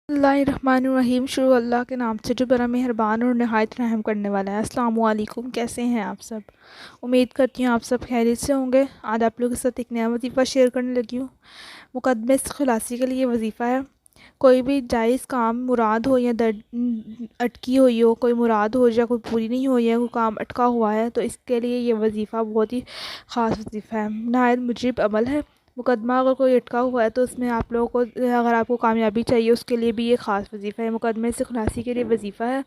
बिस्मिल्लाहिर्रहमानिर्रहीम। शुरू अल्लाह के नाम से जो बड़ा मेहरबान और नहायत रहम करने वाला है। अस्सलामु अलैकुम, कैसे हैं आप सब? उम्मीद करती हूँ आप सब खैरियत से होंगे। आज आप लोगों के साथ एक नया वजीफ़ा शेयर करने लगी हूँ। मुकदमे से खुलासी के लिए वजीफ़ा है। कोई भी जायज़ काम मुराद हो या अटकी हुई हो, कोई मुराद हो या कोई पूरी नहीं हुई है, कोई काम अटका हुआ है, तो इसके लिए ये वजीफ़ा बहुत ही ख़ास वजीफ़ा है, नहायत मुजीब अमल है। मुकदमा अगर कोई अटका हुआ है तो उसमें आप लोगों को, अगर आपको कामयाबी चाहिए, उसके लिए भी ये ख़ास वजीफ़ा है। मुकदमे से खुलासी के लिए वजीफ़ा है।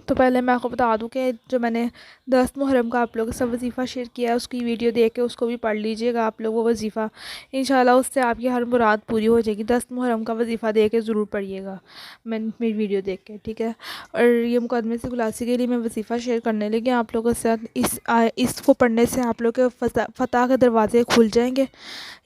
तो पहले मैं आपको बता दूं कि जो मैंने 10 मुहर्रम का आप लोगों के साथ वजीफ़ा शेयर किया है, उसकी वीडियो देख के उसको भी पढ़ लीजिएगा आप लोग वो वजीफ़ा। इंशाल्लाह उससे आपकी हर मुराद पूरी हो जाएगी। 10 मुहर्रम का वजीफ़ा दे के ज़रूर पढ़िएगा मेरी वीडियो देख के, ठीक है। और ये मुकदमे से खुलासी के लिए मैं वजीफ़ा शेयर करने लगी आप लोगों के साथ। इसको पढ़ने से आप लोग के फ़तह के दरवाज़े खुल जाएंगे।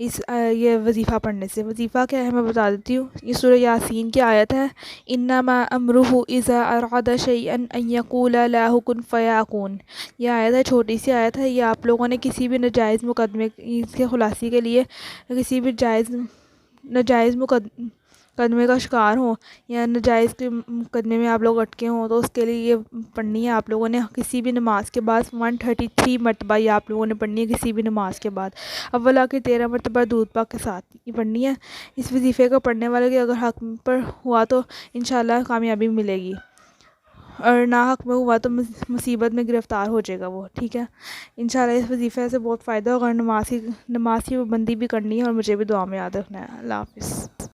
ये वजीफ़ा पढ़ने से वजीफ़ा क्या है मैं बता देती हूँ। ये सूरह यासीन की आयत है। इन्नमा अमरुहु इज़ा अरादा शैअन अन यक़ूला लहु कुन फ़यकून। ये आयत है, छोटी सी आयत है। ये आप लोगों ने किसी भी नाजायज़ मुकदमे के खुलासी के लिए, किसी भी नाजायज़ मुकदमे का शिकार हो या नाजायज़ के मुकदमे में आप लोग अटके हों, तो उसके लिए ये पढ़नी है आप लोगों ने किसी भी नमाज के बाद 133 मरतबा ये आप लोगों ने पढ़नी है किसी भी नमाज के बाद। अव्वला की 13 मरतबा दूध पाक के साथ ये पढ़नी है। इस वजीफ़े को पढ़ने वाले के अगर हक पर हुआ तो इंशाल्लाह कामयाबी मिलेगी, और ना हक में हुआ तो मुसीबत में गिरफ़्तार हो जाएगा वो, ठीक है। इंशाल्लाह इस वजीफ़े से बहुत फ़ायदा होगा। नमाज की पाबंदी भी करनी है और मुझे भी दुआ में याद रखना है। अल्लाह हाफ़िज़।